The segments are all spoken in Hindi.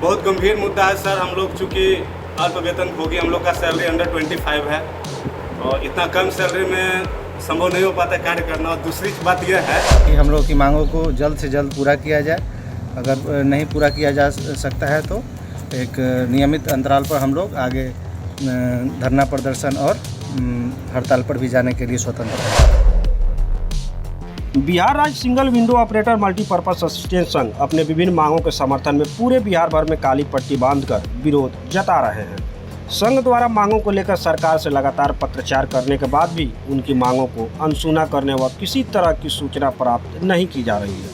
बहुत गंभीर मुद्दा है सर। हम लोग चूँकि अल्प वेतन भोगी, हम लोग का सैलरी अंडर 25 है और इतना कम सैलरी में संभव नहीं हो पाता कार्य करना। और दूसरी बात यह है कि हम लोग की मांगों को जल्द से जल्द पूरा किया जाए। अगर नहीं पूरा किया जा सकता है तो एक नियमित अंतराल पर हम लोग आगे धरना प्रदर्शन और हड़ताल पर भी जाने के लिए स्वतंत्र हैं। बिहार राज्य single window operator multipurpose assistant संघ अपने विभिन्न मांगों के समर्थन में पूरे बिहार भर में काली पट्टी बांधकर विरोध जता रहे हैं। संघ द्वारा मांगों को लेकर सरकार से लगातार पत्रचार करने के बाद भी उनकी मांगों को अनसुना करने व किसी तरह की सूचना प्राप्त नहीं की जा रही है।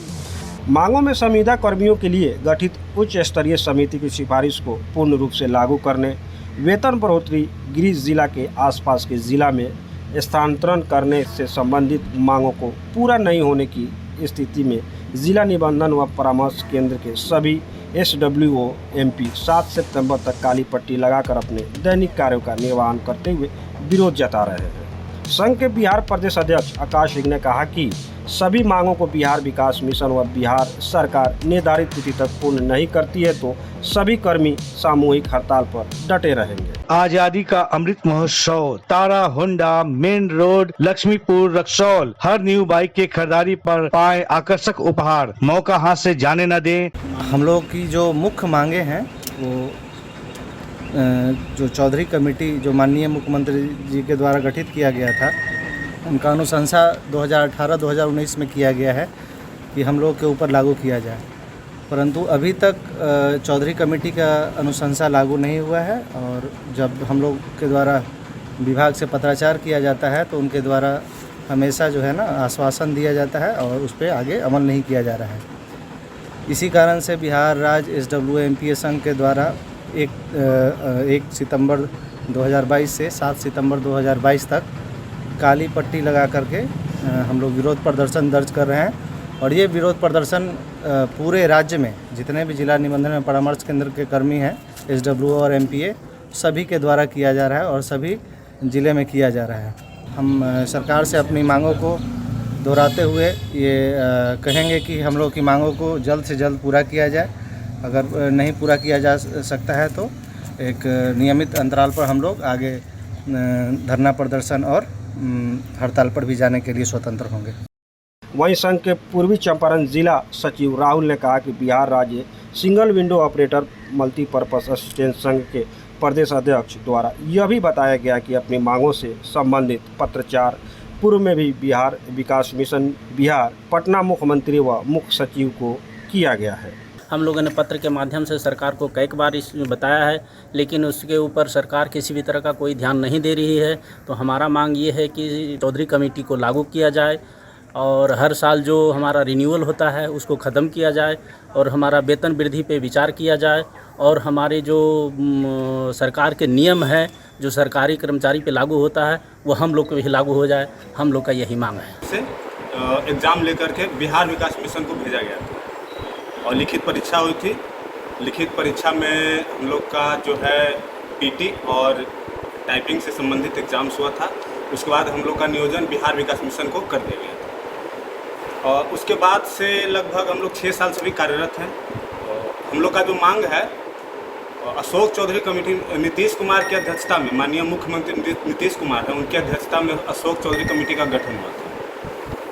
मांगों में संविदा कर्मियों के लिए गठित उच्च स्तरीय समिति की सिफारिश को पूर्ण रूप से लागू करने, वेतन बढ़ोतरी, गृह जिला के आसपास के जिला में स्थानांतरण करने से संबंधित मांगों को पूरा नहीं होने की स्थिति में जिला निबंधन व परामर्श केंद्र के सभी SWO MP 7 सितंबर तक काली पट्टी लगाकर अपने दैनिक कार्यों का निर्वहन करते हुए विरोध जता रहे हैं। संघ के बिहार प्रदेश अध्यक्ष आकाश सिंह ने कहा कि सभी मांगों को बिहार विकास मिशन व बिहार सरकार निर्धारित तिथि तक पूर्ण नहीं करती है तो सभी कर्मी सामूहिक हड़ताल पर डटे रहेंगे। आजादी का अमृत महोत्सव, Tara Honda main road Laxmipur Raxaul, हर न्यू बाइक के खरीदारी पर पाए आकर्षक उपहार, मौका हाथ से जाने न दें। हम लोग की जो मुख्य मांगे हैं वो जो चौधरी कमेटी जो माननीय मुख्यमंत्री जी के द्वारा गठित किया गया था, उनका अनुशंसा 2018-2019 में किया गया है कि हम लोग के ऊपर लागू किया जाए, परंतु अभी तक चौधरी कमेटी का अनुशंसा लागू नहीं हुआ है। और जब हम लोग के द्वारा विभाग से पत्राचार किया जाता है तो उनके द्वारा हमेशा जो है ना आश्वासन दिया जाता है और उस पर आगे अमल नहीं किया जा रहा है। इसी कारण से बिहार राज्य SWO MPA संघ के द्वारा 1 सितंबर 2022 से 7 सितंबर 2022 तक काली पट्टी लगा करके हम लोग विरोध प्रदर्शन दर्ज कर रहे हैं। और ये विरोध प्रदर्शन पूरे राज्य में जितने भी जिला निबंधन में परामर्श केंद्र के कर्मी हैं SWO और MPA सभी के द्वारा किया जा रहा है और सभी ज़िले में किया जा रहा है। हम सरकार से अपनी मांगों को दोहराते हुए ये कहेंगे कि हम लोग की मांगों को जल्द से जल्द पूरा किया जाए। अगर नहीं पूरा किया जा सकता है तो एक नियमित अंतराल पर हम लोग आगे धरना प्रदर्शन और हड़ताल पर भी जाने के लिए स्वतंत्र होंगे। वहीं संघ के पूर्वी चंपारण जिला सचिव राहुल ने कहा कि बिहार राज्य single window operator multipurpose assistant संघ के प्रदेश अध्यक्ष द्वारा यह भी बताया गया कि अपनी मांगों से संबंधित पत्रचार पूर्व में भी बिहार विकास मिशन बिहार पटना मुख्यमंत्री व मुख्य सचिव को किया गया है। हम लोगों ने पत्र के माध्यम से सरकार को कई बार इसमें बताया है, लेकिन उसके ऊपर सरकार किसी भी तरह का कोई ध्यान नहीं दे रही है। तो हमारा मांग ये है कि चौधरी कमेटी को लागू किया जाए और हर साल जो हमारा रिन्यूअल होता है उसको ख़त्म किया जाए और हमारा वेतन वृद्धि पे विचार किया जाए और हमारे जो सरकार के नियम है जो सरकारी कर्मचारी पे लागू होता है वो हम लोग को भी लागू हो जाए। हम लोग का यही मांग है। से एग्ज़ाम लेकर के बिहार विकास मिशन को भेजा गया था और लिखित परीक्षा हुई थी। लिखित परीक्षा में हम लोग का जो है PT और टाइपिंग से संबंधित एग्ज़ाम्स हुआ था। उसके बाद हम लोग का नियोजन बिहार विकास मिशन को कर दिया गया था और उसके बाद से लगभग हम लोग 6 साल से भी कार्यरत हैं। हम लोग का जो मांग है अशोक चौधरी कमेटी नीतीश कुमार की अध्यक्षता में, माननीय मुख्यमंत्री नीतीश कुमार हैं, उनकी अध्यक्षता में अशोक चौधरी कमेटी का गठन हुआ था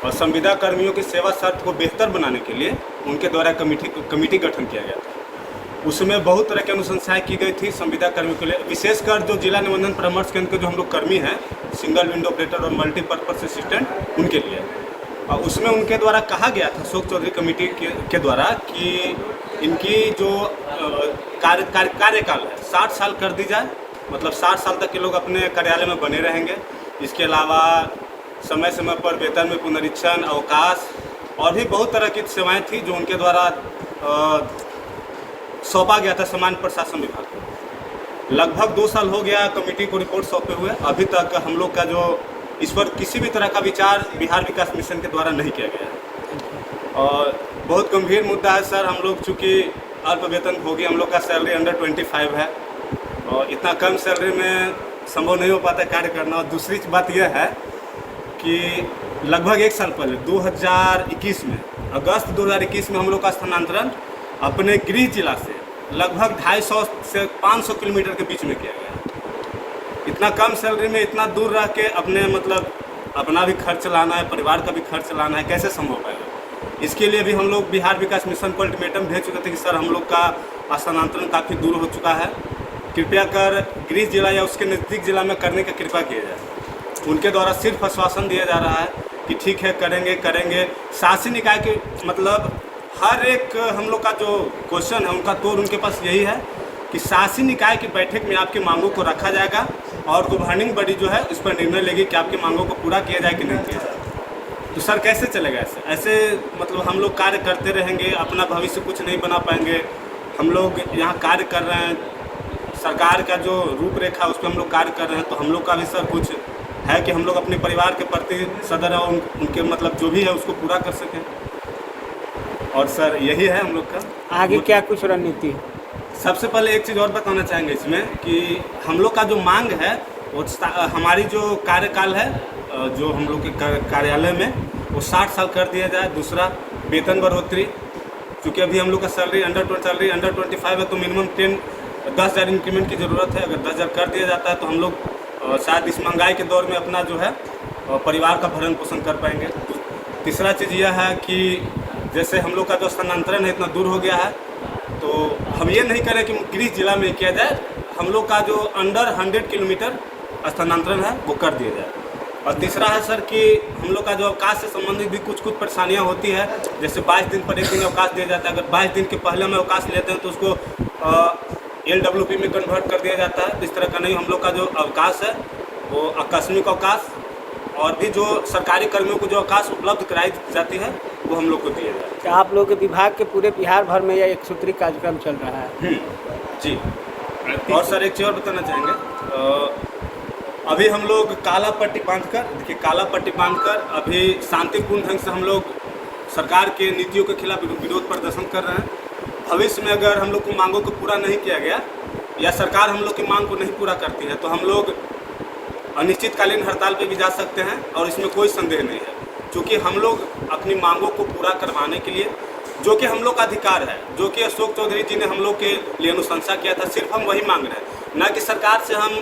और संविदा कर्मियों की सेवा शर्त को बेहतर बनाने के लिए उनके द्वारा कमेटी गठन किया गया था। उसमें बहुत तरह की अनुशंसाएं की गई थी संविदा कर्मियों के लिए, विशेषकर जो जिला निबंधन परामर्श केंद्र के जो हम लोग कर्मी हैं सिंगल विंडो ऑपरेटर और मल्टीपर्पज असिस्टेंट उनके लिए। और उसमें उनके द्वारा कहा गया था अशोक चौधरी कमेटी के द्वारा कि इनकी जो कार्यकाल है 60 साल कर दी जाए, मतलब 60 साल तक के लोग अपने कार्यालय में बने रहेंगे। इसके अलावा समय समय पर वेतन में पुनरीक्षण, अवकाश और भी बहुत तरह की सेवाएं थी जो उनके द्वारा सौंपा गया था सामान्य प्रशासन विभाग को। लगभग 2 साल हो गया कमेटी को रिपोर्ट सौंपे हुए, अभी तक हम लोग का जो इस पर किसी भी तरह का विचार बिहार विकास मिशन के द्वारा नहीं किया गया है और बहुत गंभीर मुद्दा है सर। हम लोग चूँकि अल्प वेतन भोगी, हम लोग का सैलरी अंडर 25 है और इतना कम सैलरी में संभव नहीं हो पाता कार्य करना। और दूसरी बात यह है कि लगभग 1 साल पहले 2021 में, अगस्त 2021 में हम लोग का स्थानांतरण अपने गृह जिला से लगभग 250 से 500 किलोमीटर के बीच में किया गया। इतना कम सैलरी में इतना दूर रह के अपने मतलब अपना भी खर्च लाना है, परिवार का भी खर्च लाना है, कैसे संभव पाएगा। इसके लिए भी हम लोग बिहार विकास मिशन को अल्टीमेटम भेज चुके थे कि सर हम लोग का स्थानांतरण काफ़ी दूर हो चुका है, कृपया कर गृह जिला या उसके नज़दीक जिला में करने का कृपा किया जाए। उनके द्वारा सिर्फ आश्वासन दिया जा रहा है कि ठीक है करेंगे। शासी निकाय के मतलब हर एक हम लोग का जो क्वेश्चन है उनका तौर उनके पास यही है कि शासी निकाय की बैठक में आपकी मांगों को रखा जाएगा और गवर्निंग बॉडी जो है उस पर निर्णय लेगी कि आपकी मांगों को पूरा किया जाए कि नहीं किया जाए। तो सर कैसे चलेगा ऐसे मतलब हम लोग कार्य करते रहेंगे, अपना भविष्य कुछ नहीं बना पाएंगे। हम लोग यहाँ कार्य कर रहे हैं, सरकार का जो रूपरेखा उस पर हम लोग कार्य कर रहे हैं, तो हम लोग का भी सर कुछ है कि हम लोग अपने परिवार के प्रति सदर और उनके मतलब जो भी है उसको पूरा कर सकें। और सर यही है हम लोग का आगे क्या कुछ रणनीति है? सबसे पहले एक चीज़ और बताना चाहेंगे इसमें कि हम लोग का जो मांग है वो हमारी जो कार्यकाल है जो हम लोग के कार्यालय में वो 60 साल कर दिया जाए। दूसरा वेतन बढ़ोतरी, क्योंकि अभी हम लोग का सैलरी अंडर 25 है तो मिनिमम 10,000 इंक्रीमेंट की ज़रूरत है। अगर 10,000 कर दिया जाता है तो हम लोग शायद इस महंगाई के दौर में अपना जो है परिवार का भरण पोषण कर पाएंगे। तीसरा चीज़ यह है कि जैसे हम लोग का जो स्थानांतरण है इतना दूर हो गया है, तो हम ये नहीं करें कि गृह जिला में किया जाए, हम लोग का जो अंडर 100 किलोमीटर स्थानांतरण है वो कर दिया जाए। और तीसरा है सर कि हम लोग का जो अवकाश से संबंधित भी कुछ परेशानियां होती है, जैसे 22 दिन पर एक दिन अवकाश दिया जाता है। अगर 22 दिन के पहले हम अवकाश लेते हैं तो उसको LWP में कन्वर्ट कर दिया जाता है। इस तरह का नहीं, हम लोग का जो अवकाश है वो आकस्मिक अवकाश और भी जो सरकारी कर्मियों को जो अवकाश उपलब्ध कराई जाती है वो हम लोग को दिया जाए। क्या आप लोग के विभाग के पूरे बिहार भर में यह एक सूत्री कार्यक्रम चल रहा है? जी। और सर एक चीज़ और बताना चाहेंगे, अभी हम लोग काला पट्टी बांधकर अभी शांतिपूर्ण ढंग से हम लोग सरकार के नीतियों के खिलाफ विरोध प्रदर्शन कर रहे हैं। भविष्य में अगर हम लोग को मांगों को पूरा नहीं किया गया या सरकार हम लोग की मांग को नहीं पूरा करती है तो हम लोग अनिश्चितकालीन हड़ताल पे भी जा सकते हैं और इसमें कोई संदेह नहीं है, क्योंकि हम लोग अपनी मांगों को पूरा करवाने के लिए जो कि हम लोग का अधिकार है, जो कि अशोक चौधरी जी ने हम लोग के लिए अनुशंसा किया था, सिर्फ हम वही मांग रहे हैं, ना कि सरकार से हम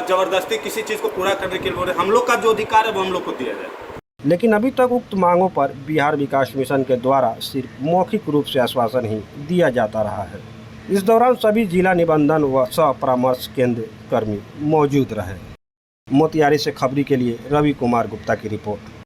ज़बरदस्ती किसी चीज़ को पूरा करने के लिए बोल रहे हैं। हम लोग का जो अधिकार है वो हम लोग को दिया जाए। लेकिन अभी तक उक्त मांगों पर बिहार विकास मिशन के द्वारा सिर्फ मौखिक रूप से आश्वासन ही दिया जाता रहा है। इस दौरान सभी जिला निबंधन व सह परामर्श केंद्र कर्मी मौजूद रहे। मोतिहारी से खबरी के लिए रवि कुमार गुप्ता की रिपोर्ट।